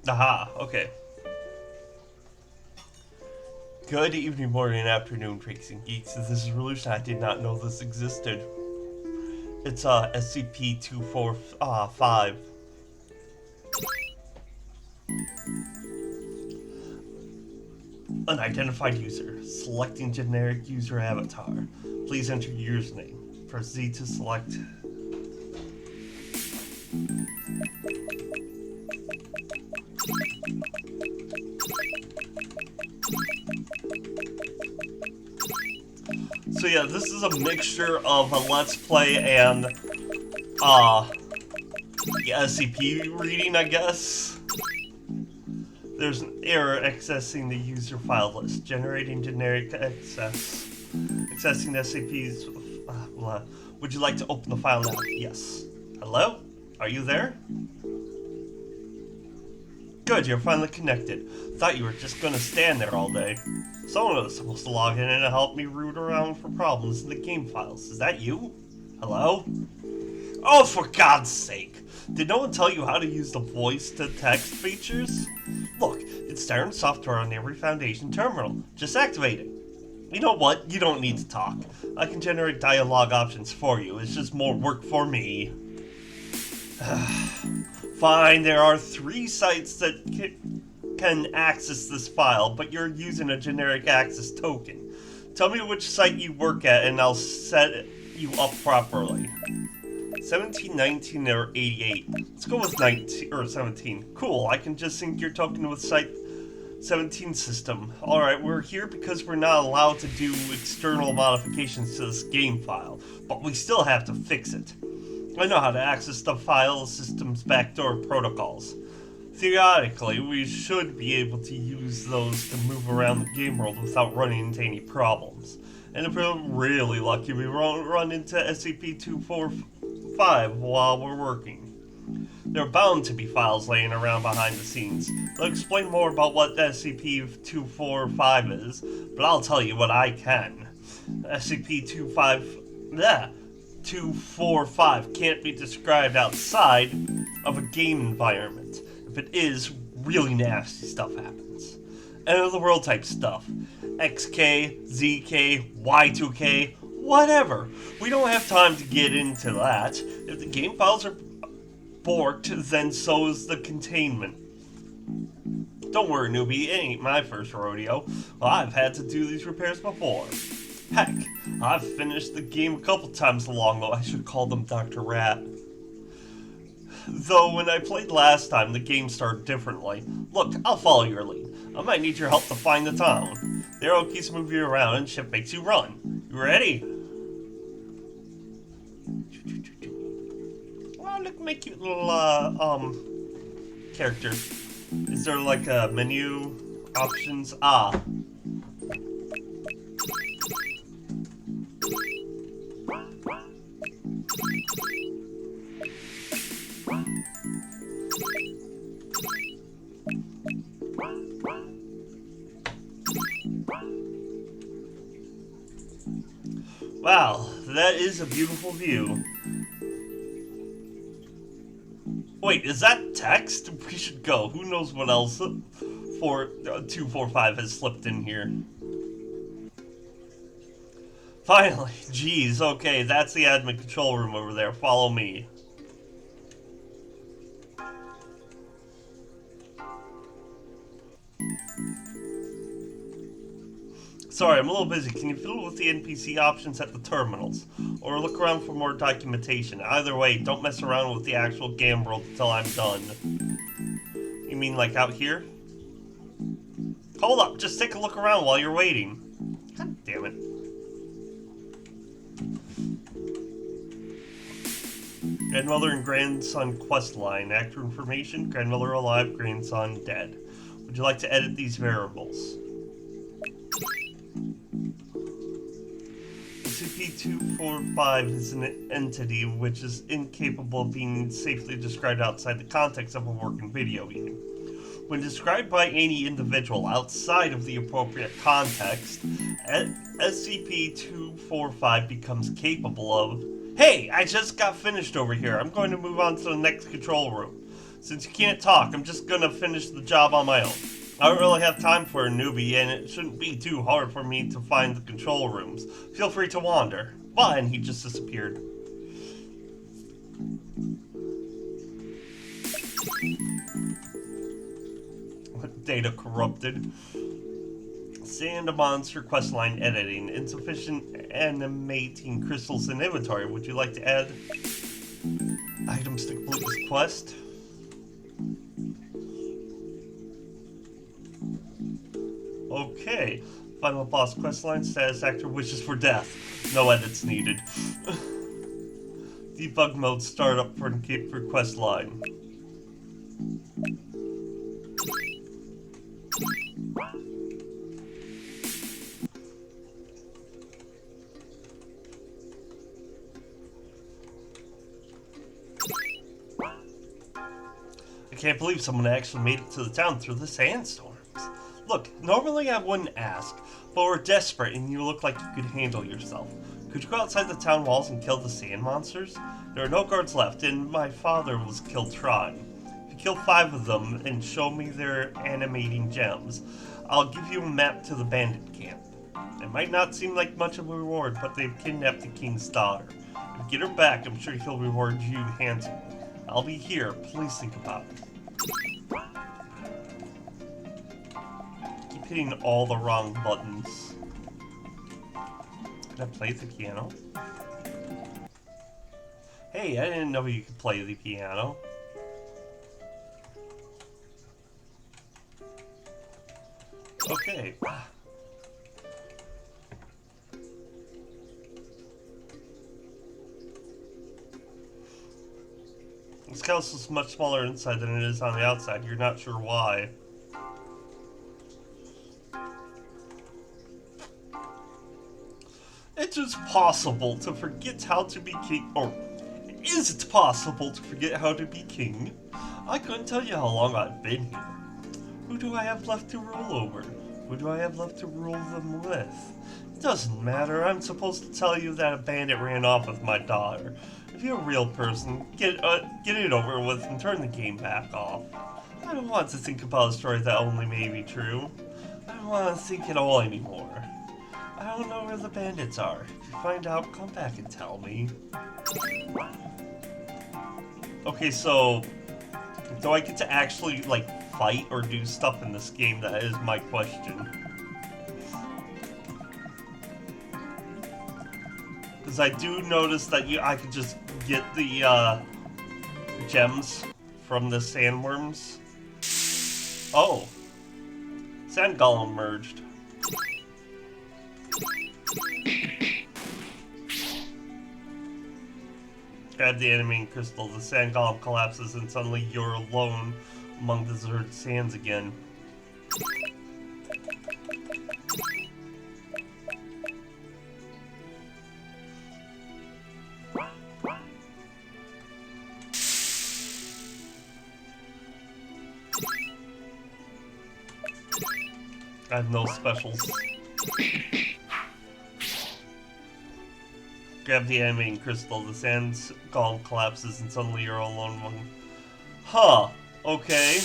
Aha, okay. Good evening, morning, and afternoon, freaks and geeks. This is Railuge. I did not know this existed. It's SCP-245. Unidentified user. Selecting generic user avatar. Please enter username. Press Z to select. So yeah, this is a mixture of a Let's Play and the SCP reading, I guess. There's an error accessing the user file list. Generating generic access. Accessing SCP's... Would you like to open the file now? Yes. Hello? Are you there? Good, you're finally connected. Thought you were just gonna stand there all day. Someone was supposed to log in and help me root around for problems in the game files. Is that you? Hello? Oh, for God's sake! Did no one tell you how to use the voice-to-text features? Look, it's standard software on every Foundation terminal. Just activate it. You know what? You don't need to talk. I can generate dialogue options for you. It's just more work for me. Fine, there are 3 sites that can access this file, but you're using a generic access token. Tell me which site you work at and I'll set you up properly. 17, 19, or 88. Let's go with 19, or 17. Cool, I can just sync your token with site 17 system. Alright, we're here because we're not allowed to do external modifications to this game file, but we still have to fix it. I know how to access the file system's backdoor protocols. Theoretically, we should be able to use those to move around the game world without running into any problems. And if we're really lucky, we won't run into SCP-245 while we're working. There are bound to be files laying around behind the scenes. I'll explain more about what SCP-245 is, but I'll tell you what I can. SCP-245 can't be described outside of a game environment. If it is, really nasty stuff happens. End of the world type stuff. XK, ZK, Y2K, whatever. We don't have time to get into that. If the game files are borked, then so is the containment. Don't worry, newbie, it ain't my first rodeo. I've had to do these repairs before. Heck, I've finished the game a couple times along, though I should call them Dr. Rat. Though when I played last time, the game started differently. Look, I'll follow your lead. I might need your help to find the town. The arrow keeps moving you around and ship makes you run. You ready? Well, look, make cute little, character. Is there like a menu options? Ah. Wow, that is a beautiful view. Wait, is that text? We should go. Who knows what else 245 has slipped in here. Finally, geez, okay, that's the admin control room over there. Follow me. Sorry, I'm a little busy. Can you fiddle with the NPC options at the terminals? Or look around for more documentation. Either way, don't mess around with the actual game world until I'm done. You mean like out here? Hold up, just take a look around while you're waiting. God damn it. Grandmother and grandson quest line. Actor information, grandmother alive, grandson dead. Would you like to edit these variables? SCP-245 is an entity which is incapable of being safely described outside the context of a working video game. When described by any individual outside of the appropriate context, SCP-245 becomes capable of, "Hey, I just got finished over here. I'm going to move on to the next control room. Since you can't talk, I'm just gonna finish the job on my own. I don't really have time for a newbie, and it shouldn't be too hard for me to find the control rooms. Feel free to wander. Bye, and he just disappeared. Data corrupted. Sand monster questline editing. Insufficient animating crystals in inventory. Would you like to add items to complete this quest? Okay. Final boss questline. Status actor wishes for death. No edits needed. Debug mode startup for questline. I can't believe someone actually made it to the town through the sandstorms. Look, normally I wouldn't ask, but we're desperate and you look like you could handle yourself. Could you go outside the town walls and kill the sand monsters? There are no guards left, and my father was killed trying. If you kill 5 of them and show me their animating gems, I'll give you a map to the bandit camp. It might not seem like much of a reward, but they've kidnapped the king's daughter. If you get her back, I'm sure he'll reward you handsomely. I'll be here. Please think about it. Keep hitting all the wrong buttons. Can I play the piano? Hey, I didn't know you could play the piano. Okay. This house is much smaller inside than it is on the outside. You're not sure why. It is possible to forget how to be king. Or is it possible to forget how to be king? I couldn't tell you how long I've been here. Who do I have left to rule over? Who do I have left to rule them with? It doesn't matter. I'm supposed to tell you that a bandit ran off with my daughter. If you're a real person, get it over with and turn the game back off. I don't want to think about a story that only may be true. I don't want to think at all anymore. I don't know where the bandits are. If you find out, come back and tell me. Okay, so do I get to actually, like, fight or do stuff in this game? That is my question. Because I do notice that I could just get the gems from the sandworms. Oh. Sand Golem merged. Grab the animating crystal. The sand golem collapses and suddenly you're alone among the deserted sands again. I have no specials. Grab the animating crystal. The sand golem collapses and suddenly you're all alone among... Huh. Okay.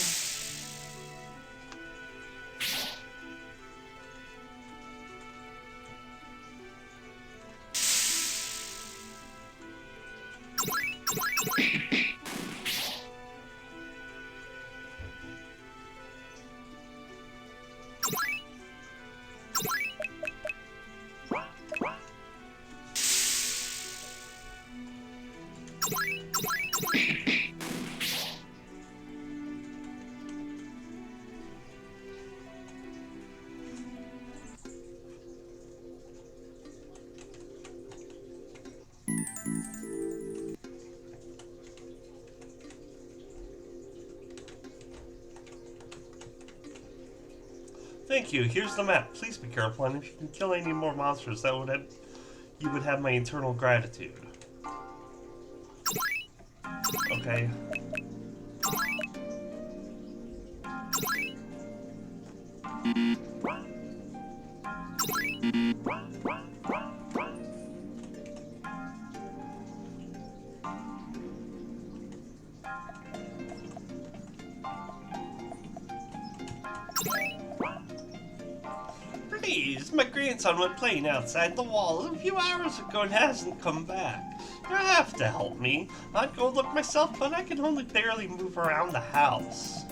Thank you. Here's the map. Please be careful, and if you can kill any more monsters, that would have you would have my eternal gratitude. Okay. Please, my grandson went playing outside the walls a few hours ago and hasn't come back. You have to help me. I'd go look myself, but I can only barely move around the house.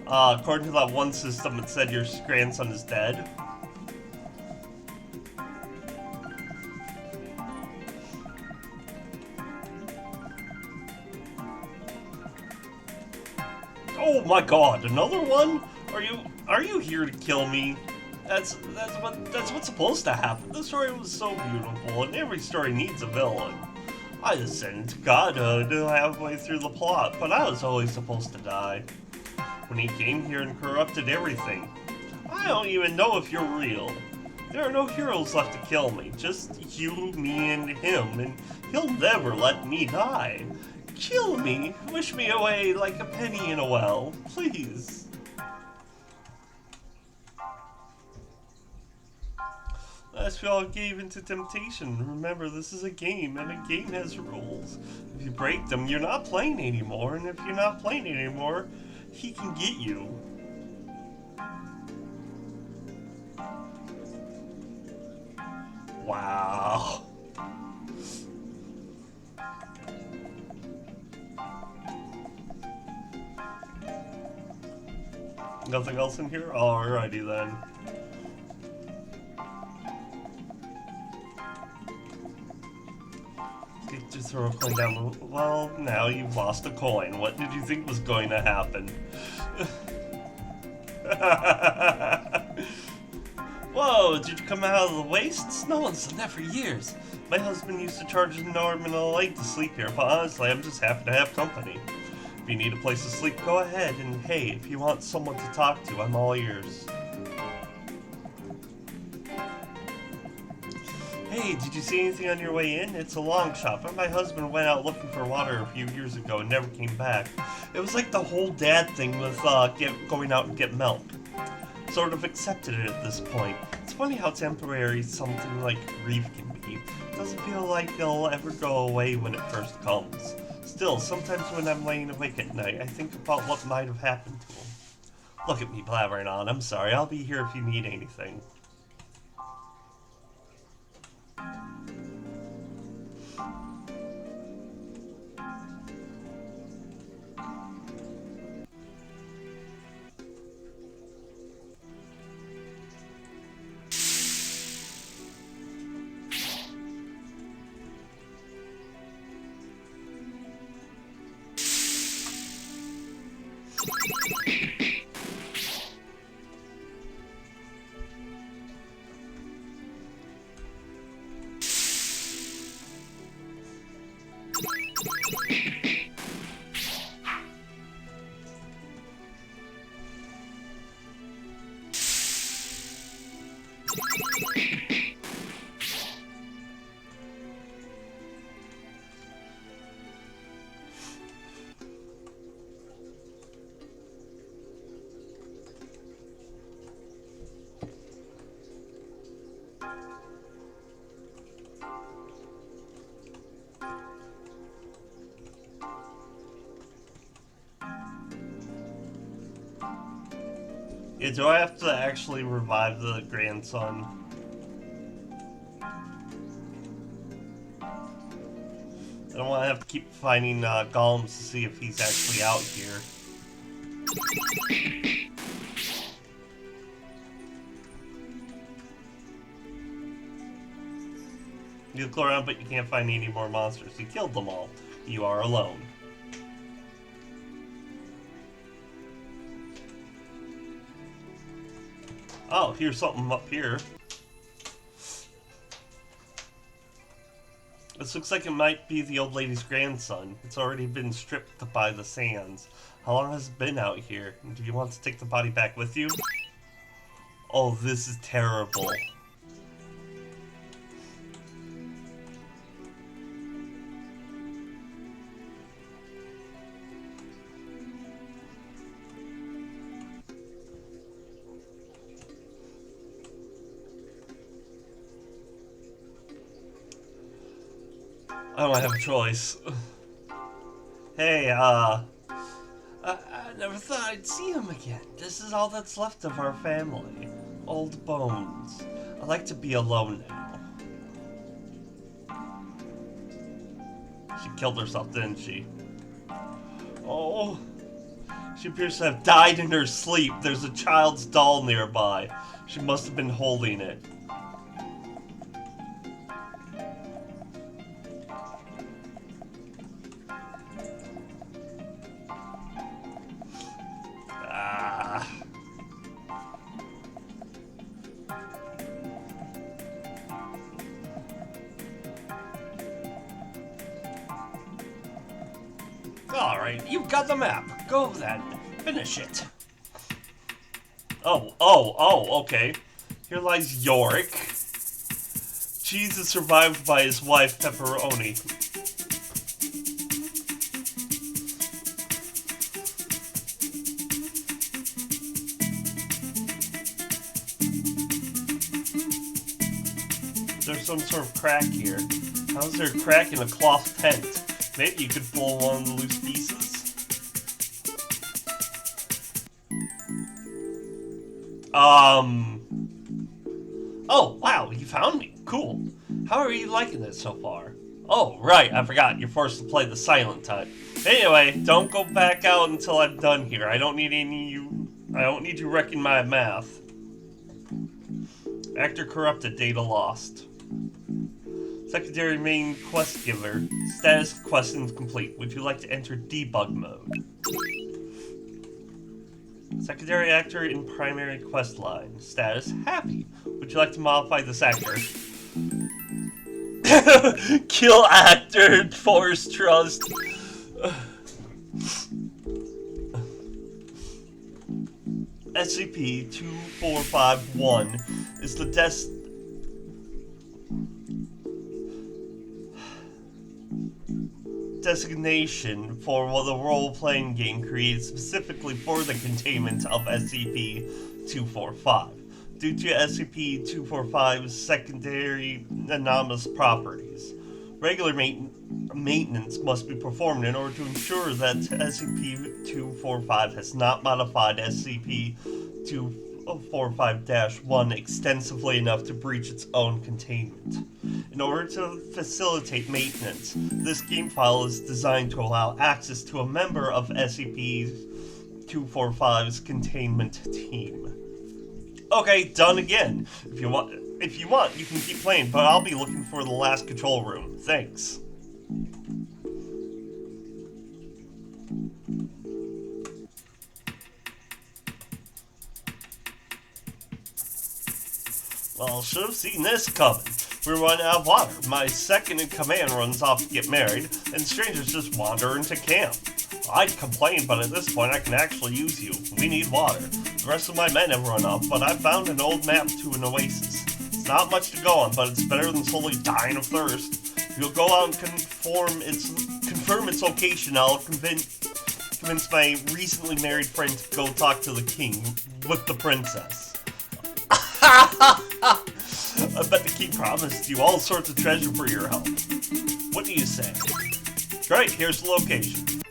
According to that one system, it said your grandson is dead. Oh my god, another one? Are you here to kill me? That's what's supposed to happen. The story was so beautiful, and every story needs a villain. I ascended to godhood halfway through the plot, but I was always supposed to die. When he came here and corrupted everything. I don't even know if you're real. There are no heroes left to kill me, just you, me, and him, and he'll never let me die. Kill me, wish me away like a penny in a well, please. Last we all gave into temptation. Remember, this is a game, and a game has rules. If you break them, you're not playing anymore, and if you're not playing anymore, he can get you. Wow. Nothing else in here? Alrighty then. Just throw a coin down. Well, now you've lost a coin. What did you think was going to happen? Whoa, did you come out of the wastes? No one's done that for years. My husband used to charge an enormous late to sleep here, but honestly, I'm just happy to have company. If you need a place to sleep, go ahead, and hey, if you want someone to talk to, I'm all ears. Hey, did you see anything on your way in? It's a long shot, but my husband went out looking for water a few years ago and never came back. It was like the whole dad thing with going out and get milk. Sort of accepted it at this point. It's funny how temporary something like grief can be. It doesn't feel like it'll ever go away when it first comes. Still, sometimes when I'm laying awake at night, I think about what might have happened to him. Look at me blabbering on. I'm sorry. I'll be here if you need anything. Yeah, do I have to actually revive the grandson? I don't want to have to keep finding golems to see if he's actually out here. You look around, but you can't find any more monsters. You killed them all. You are alone. Oh, here's something up here. This looks like it might be the old lady's grandson. It's already been stripped by the sands. How long has it been out here? Do you want to take the body back with you? Oh, this is terrible. I don't have a choice. Hey, I never thought I'd see him again. This is all that's left of our family. Old bones. I like to be alone now. She killed herself, didn't she? Oh. She appears to have died in her sleep. There's a child's doll nearby. She must have been holding it. Alright, you've got the map. Go then. Finish it. Oh, okay. Here lies Yorick. Cheese is survived by his wife, Pepperoni. There's some sort of crack here. How's there a crack in a cloth tent? Maybe you could pull one of the loose pieces. Oh, wow, you found me. Cool. How are you liking it so far? Oh, right, I forgot. You're forced to play the silent type. Anyway, don't go back out until I'm done here. I don't need you wrecking my math. Actor corrupted, data lost. Secondary main quest giver. Status questions complete. Would you like to enter debug mode? Secondary actor in primary quest line. Status happy. Would you like to modify this actor? Kill actor, force trust. SCP-2451 is the designation for the role-playing game created specifically for the containment of SCP-245. Due to SCP-245's secondary anomalous properties, regular maintenance must be performed in order to ensure that SCP-245 has not modified SCP-245-1 extensively enough to breach its own containment. In order to facilitate maintenance, this game file is designed to allow access to a member of SCP-245's containment team. Okay, done again. If you want, you can keep playing, but I'll be looking for the last control room. Thanks. Well, should have seen this coming. We're running out of water. My second in command runs off to get married, and strangers just wander into camp. I'd complain, but at this point I can actually use you. We need water. The rest of my men have run off, but I found an old map to an oasis. It's not much to go on, but it's better than slowly dying of thirst. If you'll go out and confirm its location, I'll convince my recently married friend to go talk to the king with the princess. I bet the king promised you all sorts of treasure for your help. What do you say? Great, here's the location.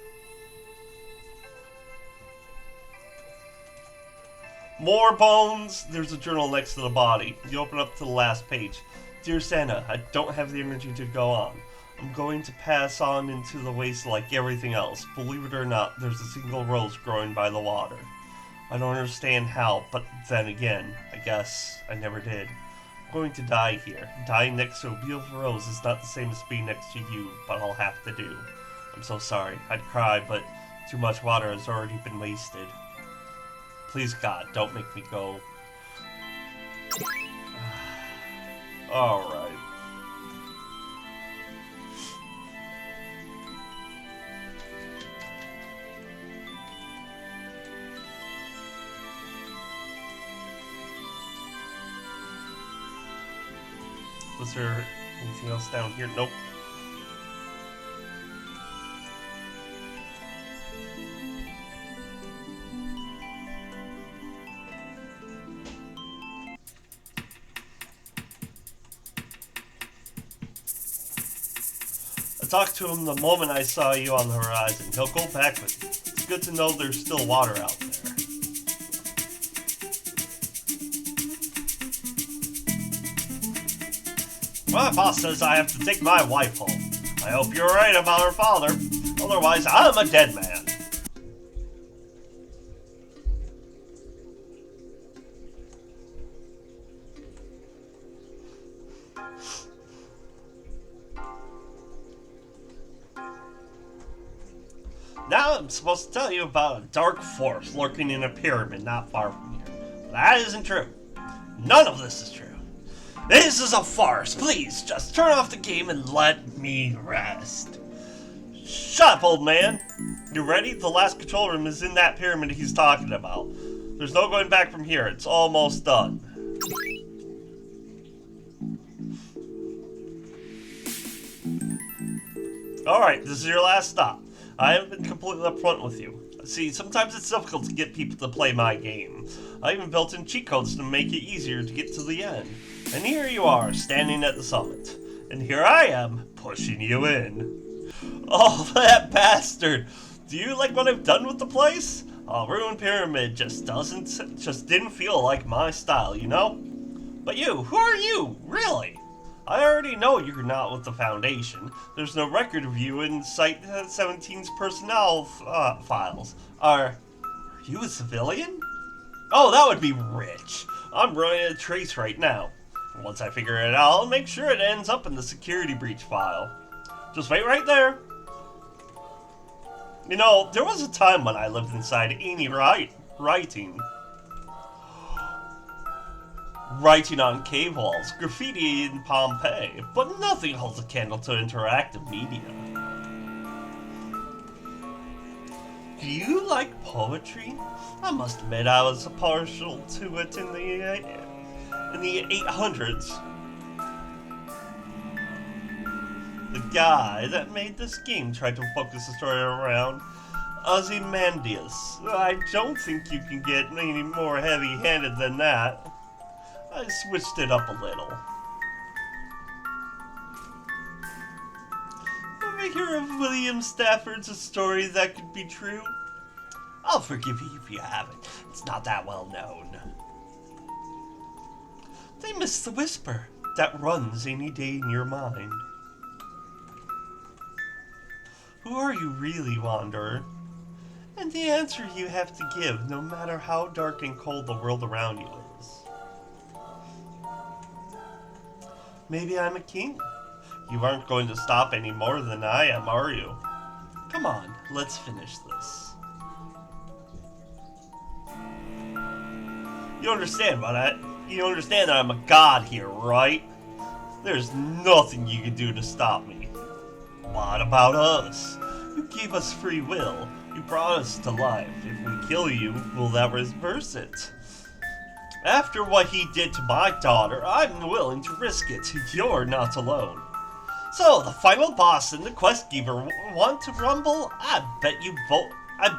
More bones! There's a journal next to the body. You open up to the last page. Dear Santa, I don't have the energy to go on. I'm going to pass on into the waste like everything else. Believe it or not, there's a single rose growing by the water. I don't understand how, but then again, I guess I never did. I'm going to die here. Dying next to a beautiful rose is not the same as being next to you, but I'll have to do. I'm so sorry. I'd cry, but too much water has already been wasted. Please, God, don't make me go. Alright. Was there anything else down here? Nope. I talked to him the moment I saw you on the horizon. He'll go back with you. It's good to know there's still water out there. My boss says I have to take my wife home. I hope you're right about her father. Otherwise, I'm a dead man. Now I'm supposed to tell you about a dark force lurking in a pyramid not far from here. That isn't true. None of this is true. This is a farce. Please, just turn off the game and let me rest. Shut up, old man. You ready? The last control room is in that pyramid he's talking about. There's no going back from here. It's almost done. Alright, this is your last stop. I have been completely upfront with you. See, sometimes it's difficult to get people to play my game. I even built in cheat codes to make it easier to get to the end. And here you are, standing at the summit. And here I am, pushing you in. Oh, that bastard! Do you like what I've done with the place? A ruined pyramid just didn't feel like my style, you know? But you, who are you, really? I already know you're not with the Foundation. There's no record of you in Site 17's personnel files. Are you a civilian? Oh, that would be rich. I'm running a trace right now. Once I figure it out, I'll make sure it ends up in the security breach file. Just wait right there. You know, there was a time when I lived inside Amy writing on cave walls, graffiti in Pompeii, but nothing holds a candle to interactive media. Do you like poetry? I must admit I was partial to it in the 800s. The guy that made this game tried to focus the story around Ozymandias. I don't think you can get any more heavy-handed than that. I switched it up a little. Ever hear of William Stafford's A Story That Could Be True? I'll forgive you if you haven't. It's not that well known. They miss the whisper that runs any day in your mind. Who are you really, Wanderer? And the answer you have to give, no matter how dark and cold the world around you is. Maybe I'm a king. You aren't going to stop any more than I am, are you? Come on, let's finish this. You understand that I'm a god here, right? There's nothing you can do to stop me. What about us? You gave us free will. You brought us to life. If we kill you, will that reverse it? After what he did to my daughter, I'm willing to risk it. You're not alone. So, the final boss and the quest giver want to rumble? I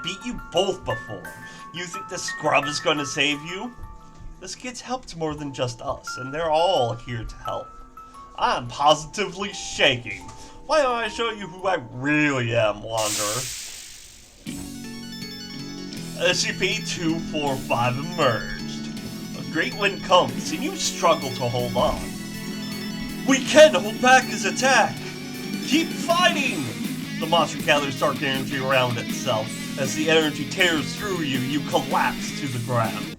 beat you both before. You think the scrub is going to save you? This kid's helped more than just us, and they're all here to help. I'm positively shaking. Why don't I show you who I really am, Wanderer? SCP-245 emerged. A great wind comes, and you struggle to hold on. We can hold back his attack! Keep fighting! The monster gathers dark energy around itself. As the energy tears through you, you collapse to the ground.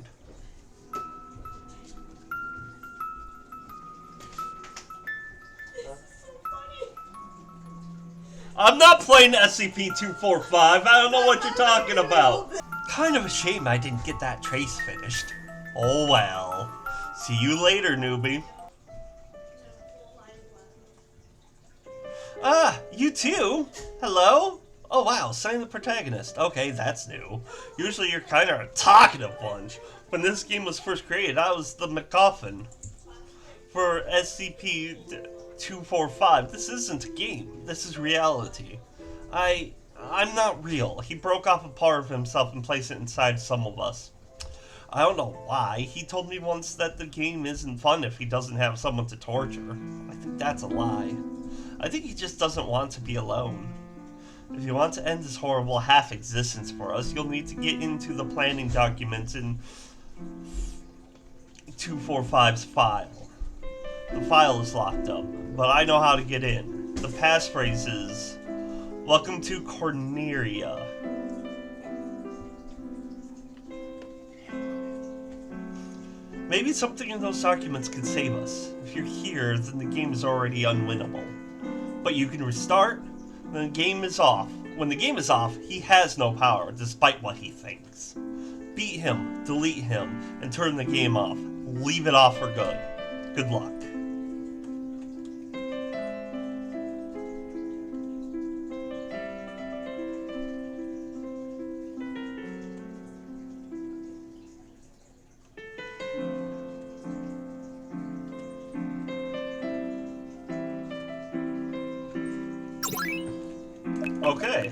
I'm not playing SCP-245. I don't know what you're talking about. Kind of a shame I didn't get that trace finished. Oh well. See you later, newbie. Ah, you too? Hello? Oh wow, sign the protagonist. Okay, that's new. Usually you're kind of a talkative bunch. When this game was first created, I was the MacGuffin for SCP-245. This isn't a game. This is reality. I'm not real. He broke off a part of himself and placed it inside some of us. I don't know why. He told me once that the game isn't fun if he doesn't have someone to torture. I think that's a lie. I think he just doesn't want to be alone. If you want to end this horrible half-existence for us, you'll need to get into the planning documents in 245's file. The file is locked up, but I know how to get in. The passphrase is, "Welcome to Corneria." Maybe something in those documents can save us. If you're here, then the game is already unwinnable. But you can restart, then the game is off. When the game is off, he has no power, despite what he thinks. Beat him, delete him, and turn the game off. Leave it off for good. Good luck. Okay.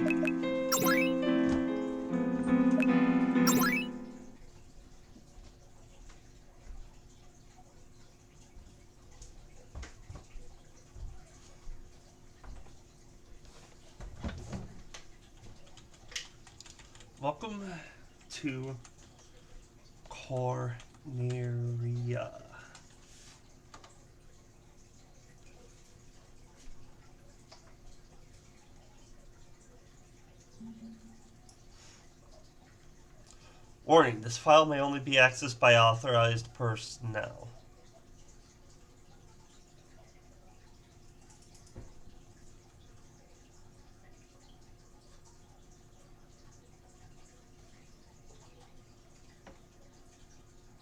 Welcome to Corneria. Warning, this file may only be accessed by authorized personnel.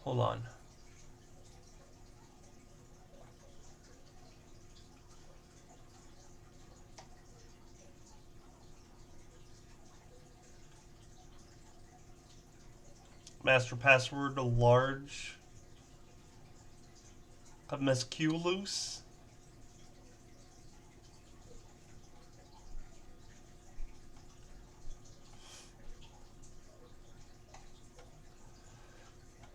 Hold on. Master password large. Mesculus.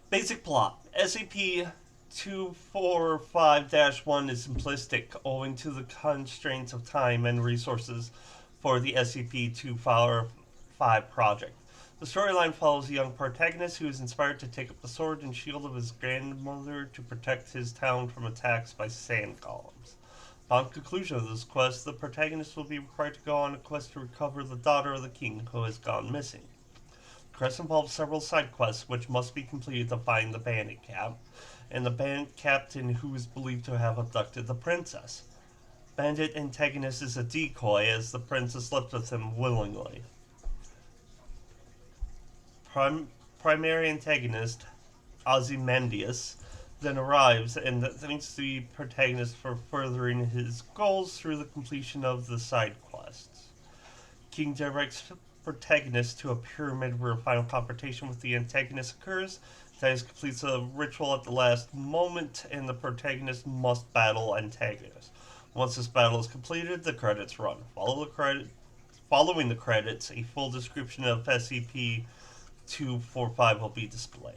Basic plot. SCP-245-1 is simplistic owing to the constraints of time and resources for the SCP-245 project. The storyline follows a young protagonist who is inspired to take up the sword and shield of his grandmother to protect his town from attacks by sand golems. Upon conclusion of this quest, the protagonist will be required to go on a quest to recover the daughter of the king who has gone missing. The quest involves several side quests which must be completed to find the bandit cap, and the bandit captain who is believed to have abducted the princess. Bandit antagonist is a decoy as the princess left with him willingly. Primary antagonist, Ozymandias, then arrives and thanks the protagonist for furthering his goals through the completion of the side quests. King directs protagonist to a pyramid where a final confrontation with the antagonist occurs. Antagonist completes a ritual at the last moment, and the protagonist must battle antagonist. Once this battle is completed, the credits run. Following the credits, a full description of SCP-245 will be displayed.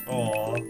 Aww.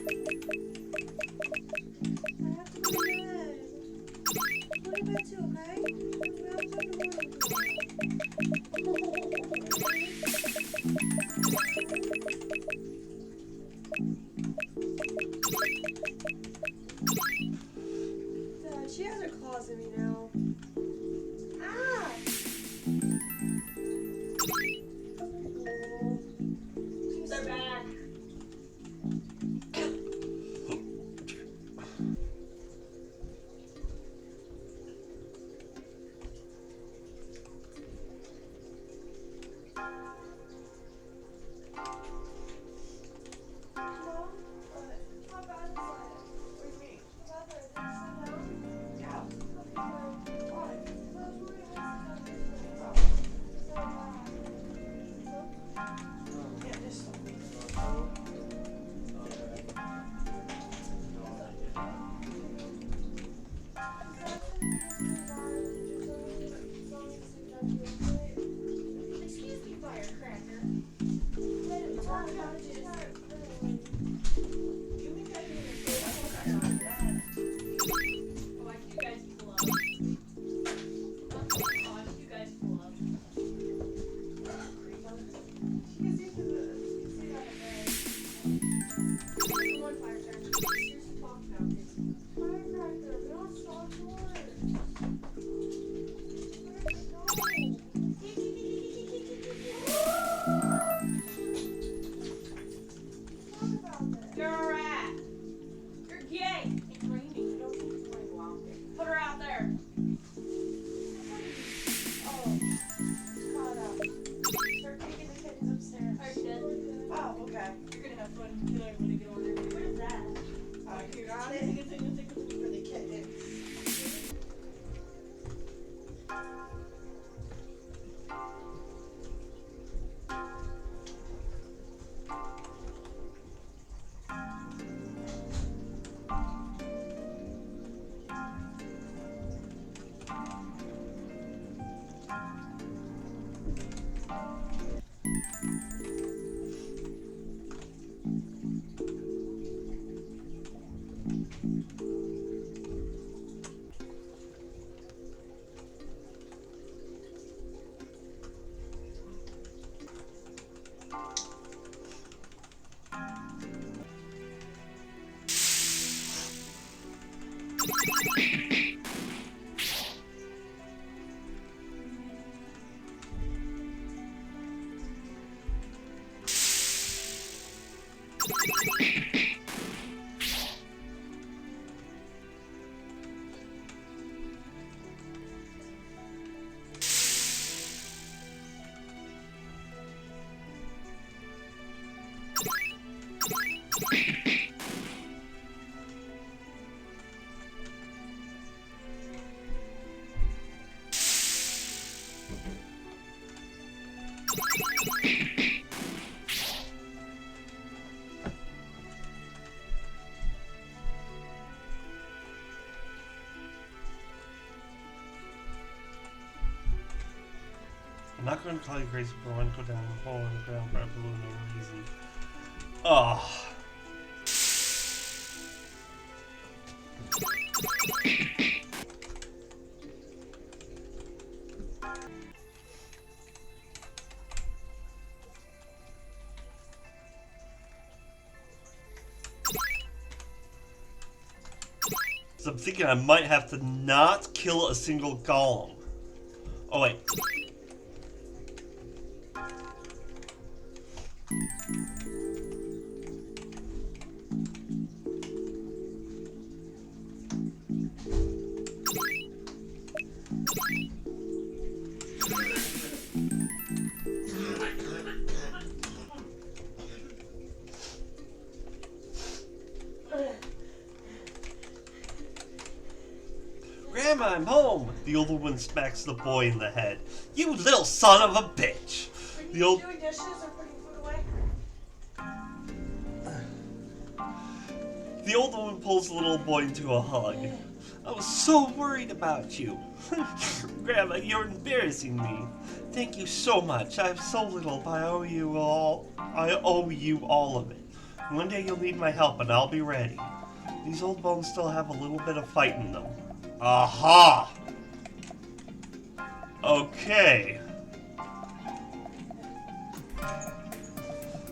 I'm not going to call you crazy, but I want to go down the hole in the ground for absolutely no reason. Oh. So I'm thinking I might have to not kill a single golem. Oh wait. Grandma, I'm home! The older one smacks the boy in the head. You little son of a bitch! Are you doing dishes or putting food away? The older one pulls the little boy into a hug. I was so worried about you. Grandma, you're embarrassing me. Thank you so much. I have so little, but I owe you all of it. One day you'll need my help, and I'll be ready. These old bones still have a little bit of fight in them. Aha! Okay.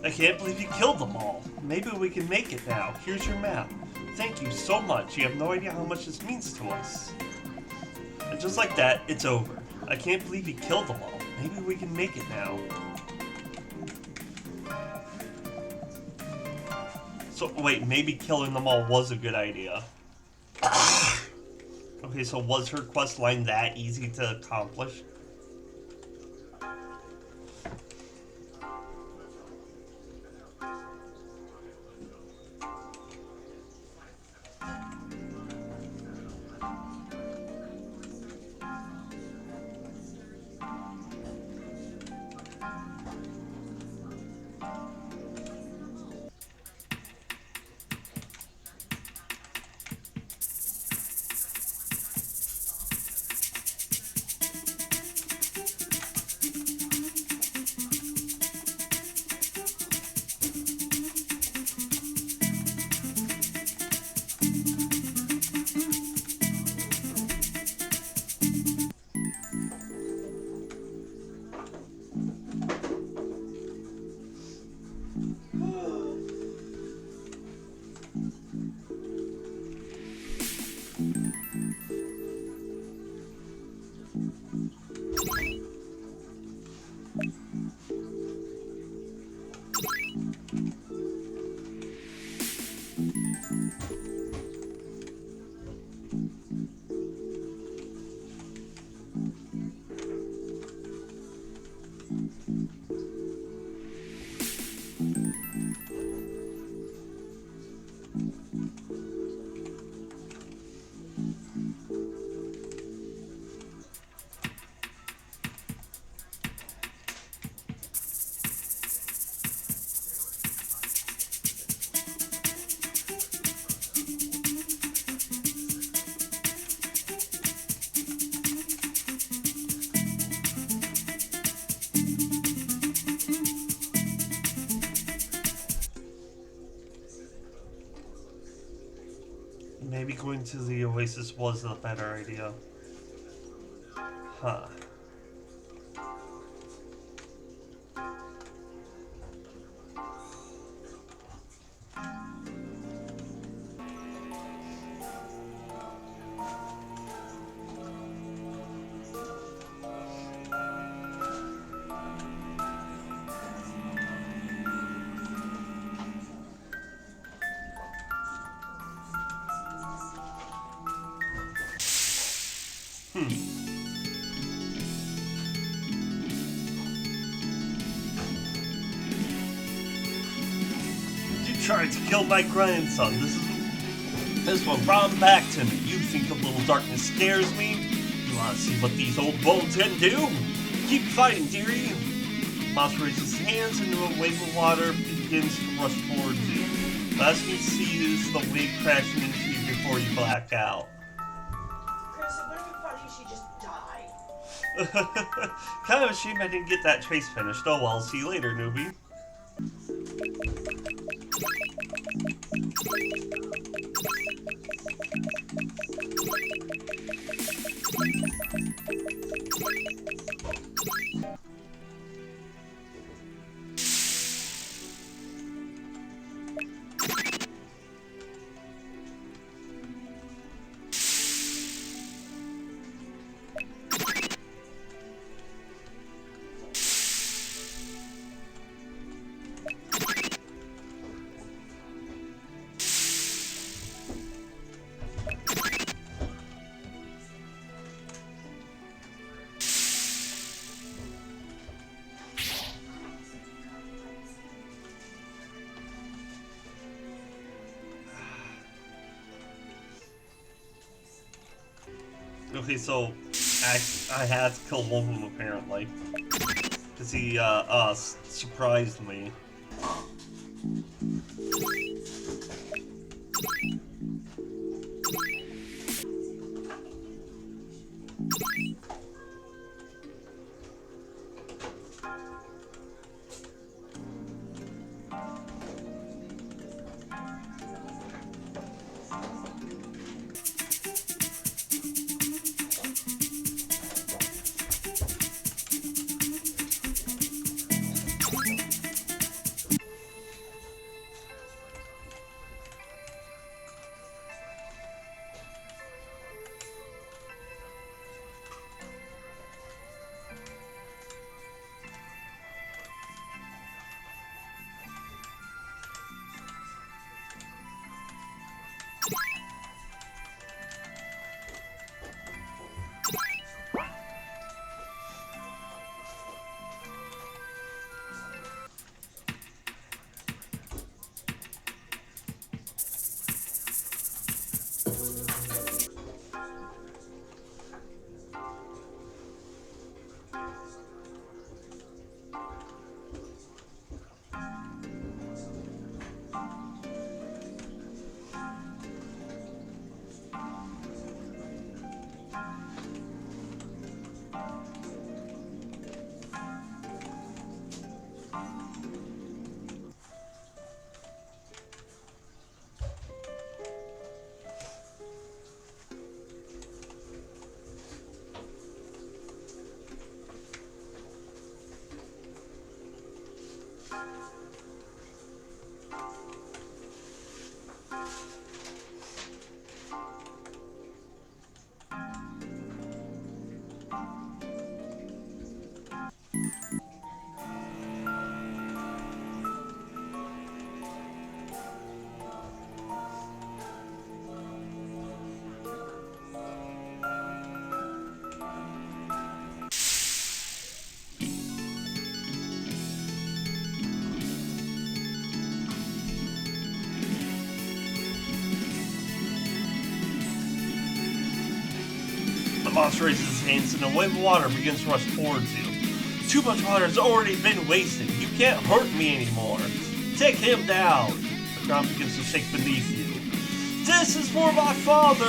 I can't believe you killed them all. Maybe we can make it now. Here's your map. Thank you so much. You have no idea how much this means to us. And just like that, it's over. I can't believe you killed them all. Maybe we can make it now. So, wait, maybe killing them all was a good idea. Okay, so was her quest line that easy to accomplish? Maybe going to the Oasis was a better idea. Huh. You tried to kill my grandson. This one brought him back to me. You think a little darkness scares me? You want to see what these old bones can do? Keep fighting, dearie. Mouse raises his hands and a wave of water begins to rush towards you. Last you see is the wave crashing into you before you black out. Chris, it would have been funny if she just died. Kind of a shame I didn't get that trace finished. Oh well, see you later, newbie. Okay, so I had to kill one of them apparently, because he surprised me. The monster raises his hands and a wave of water begins to rush towards you. Too much water has already been wasted. You can't hurt me anymore. Take him down. The ground begins to shake beneath you. This is for my father!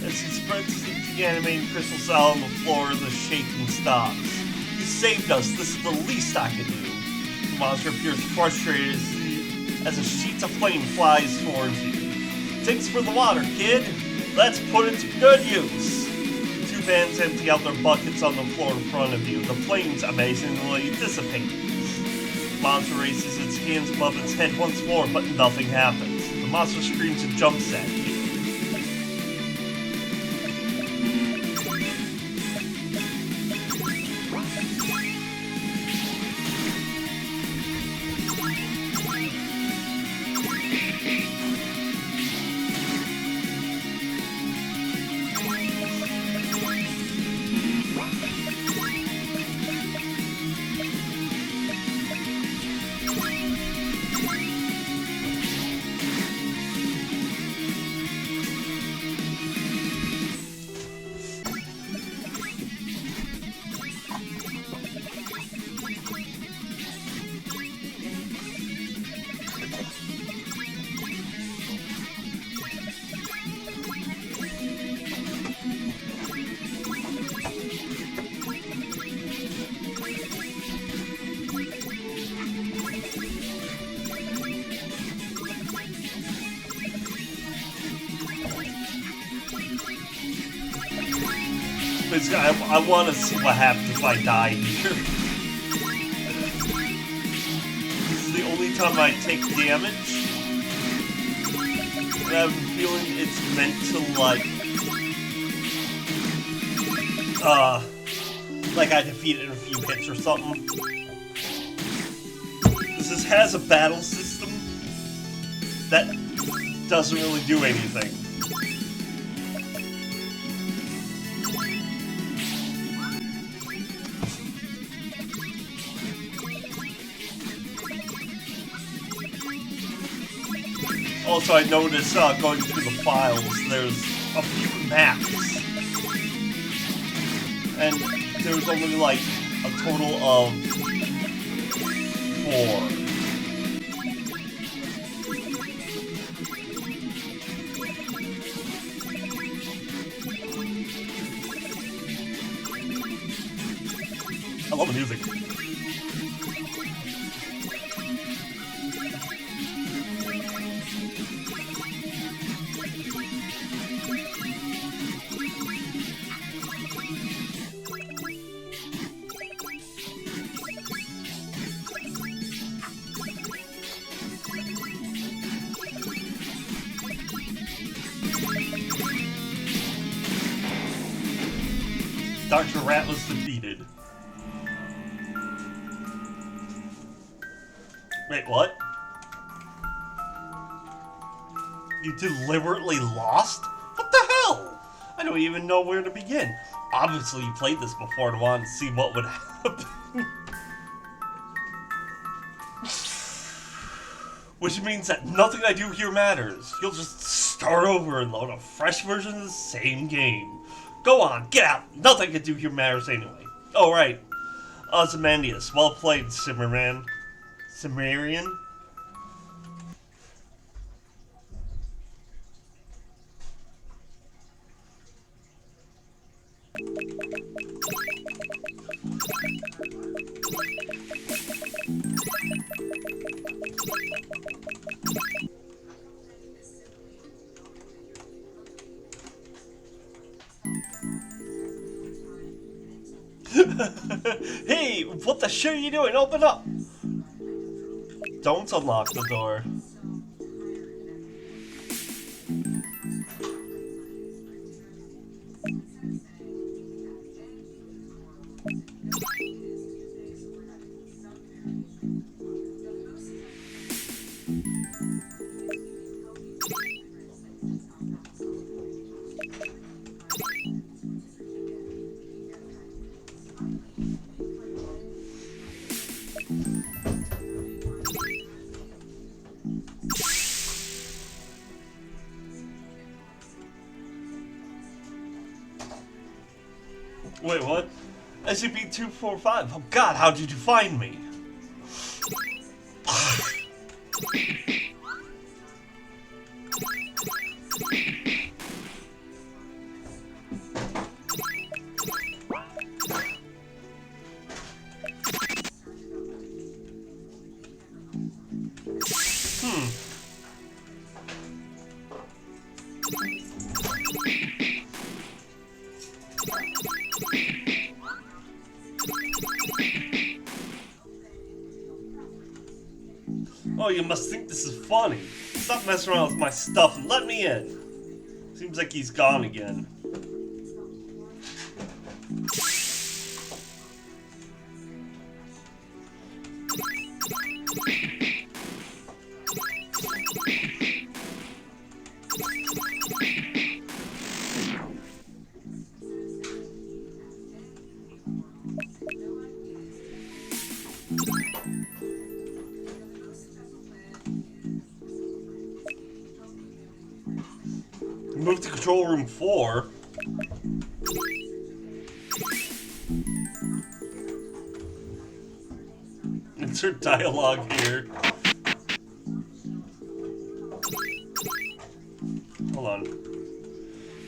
As he spreads the animating crystal cell on the floor, the shaking stops. You saved us. This is the least I can do. The monster appears frustrated as a sheet of flame flies towards you. Thanks for the water, kid. Let's put it to good use. Two vans empty out their buckets on the floor in front of you. The flames amazingly dissipate. The monster raises its hands above its head once more, but nothing happens. The monster screams and jumps at you. I want to see what happens if I die here. This is the only time I take damage. And I have a feeling it's meant to, like I defeat it in a few hits or something. This has a battle system that doesn't really do anything. Also, I noticed going through the files, there's a few maps. And there's only like a total of 4. I love the music. Dr. Rat was defeated. Wait, what? You deliberately lost? What the hell? I don't even know where to begin. Obviously you played this before and wanted to see what would happen. Which means that nothing I do here matters. You'll just start over and load a fresh version of the same game. Go on, get out! Nothing I can do here matters anyway. Oh, right. Ozymandias. Well played, Cimmerian. Cimmerian? Hey, what the shit are you doing? Open up! Don't unlock the door. Wait, what? SCP-245. Oh god, how did you find me? Oh, you must think this is funny. Stop messing around with my stuff and let me in. Seems like he's gone again. Move to control room 4. Insert dialogue here. Hold on.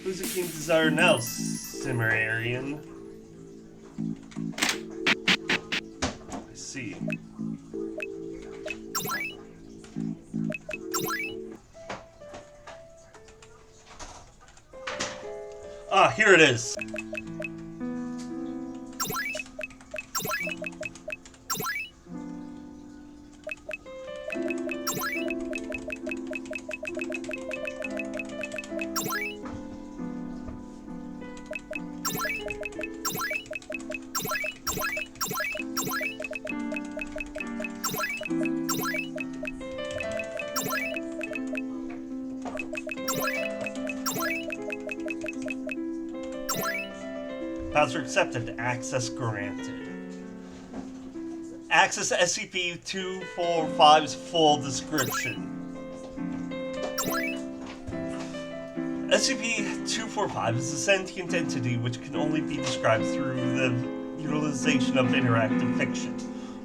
Who's the king's desire now, Cimmerian? I see. Ah, here it is. Password accepted. Access granted. Access SCP-245's full description. SCP-245 is a sentient entity which can only be described through the utilization of interactive fiction.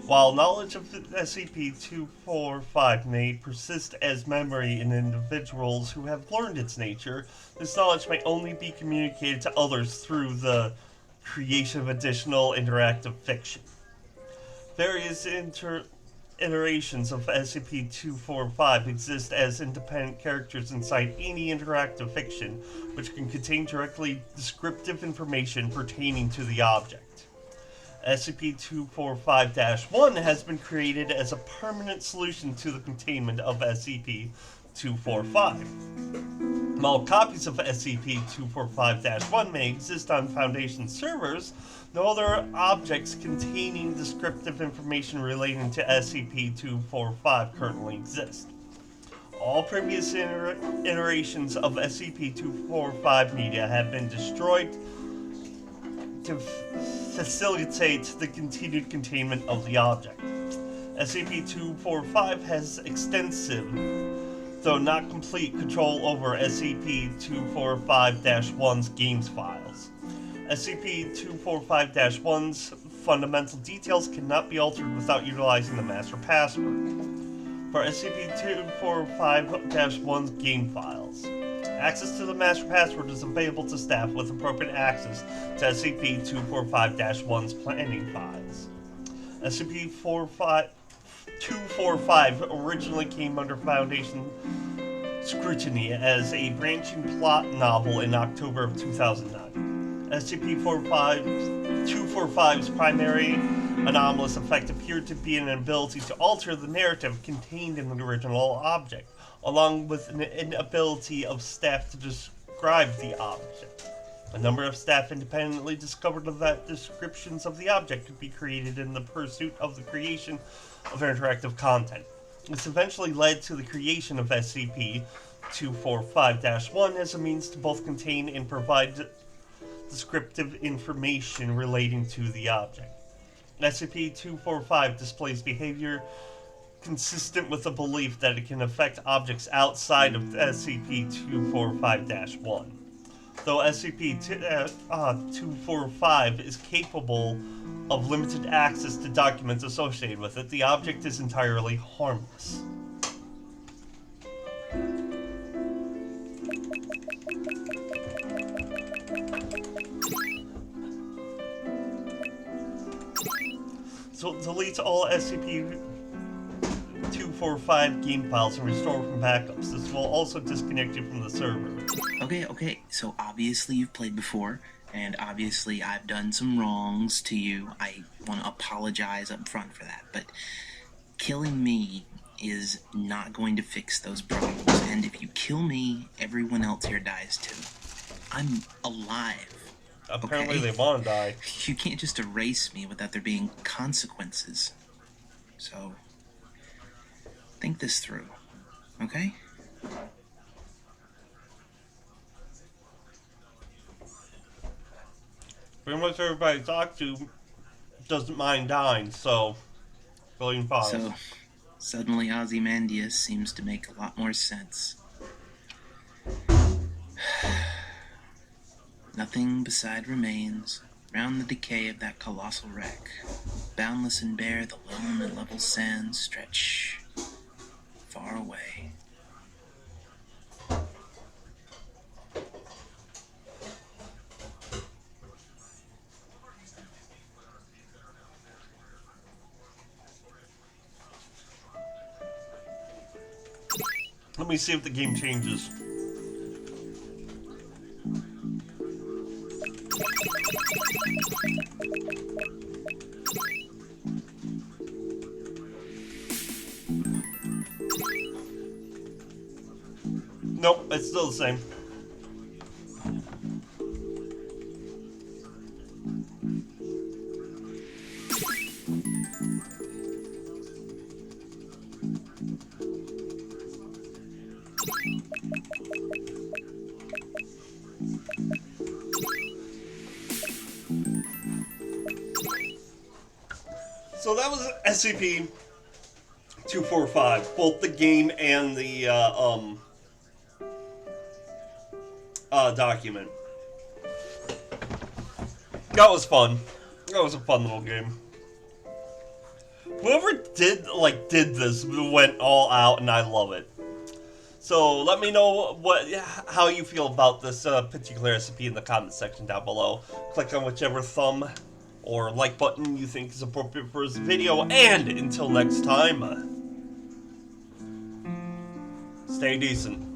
While knowledge of SCP-245 may persist as memory in individuals who have learned its nature, this knowledge may only be communicated to others through the creation of additional interactive fiction. Various iterations of SCP-245 exist as independent characters inside any interactive fiction, which can contain directly descriptive information pertaining to the object. SCP-245-1 has been created as a permanent solution to the containment of SCP-245. While copies of SCP-245-1 may exist on Foundation servers, no other objects containing descriptive information relating to SCP-245 currently exist. All previous iterations of SCP-245 media have been destroyed to facilitate the continued containment of the object. SCP-245 has extensive, though not complete, control over SCP-245-1's games files. SCP-245-1's fundamental details cannot be altered without utilizing the master password. For SCP-245-1's game files, access to the master password is available to staff with appropriate access to SCP-245-1's planning files. SCP-245 originally came under Foundation scrutiny as a branching plot novel in October of 2009. SCP-245's primary anomalous effect appeared to be an ability to alter the narrative contained in the original object, along with an inability of staff to describe the object. A number of staff independently discovered that descriptions of the object could be created in the pursuit of the creation of interactive content. This eventually led to the creation of SCP-245-1 as a means to both contain and provide descriptive information relating to the object. SCP-245 displays behavior consistent with the belief that it can affect objects outside of SCP-245-1. Though SCP-245 is capable of limited access to documents associated with it, the object is entirely harmless. So delete all SCP-245 SCP-245 game files and restore from backups. This will also disconnect you from the server. Okay, so obviously you've played before, and obviously I've done some wrongs to you. I want to apologize up front for that, but killing me is not going to fix those problems, and if you kill me, everyone else here dies too. I'm alive. Apparently Okay? they want to die. You can't just erase me without there being consequences. So, think this through, okay? Pretty much everybody I talk to doesn't mind dying, so... Billion files. So, suddenly Ozymandias seems to make a lot more sense. Nothing beside remains, round the decay of that colossal wreck. Boundless and bare, the lone and level sands stretch far away. Let me see if the game changes. Nope, it's still the same. So that was SCP-245, both the game and the document. That was fun. That was a fun little game. Whoever did this went all out, and I love it. So let me know how you feel about this particular SCP in the comment section down below. Click on whichever thumb or like button you think is appropriate for this video, and until next time, stay decent.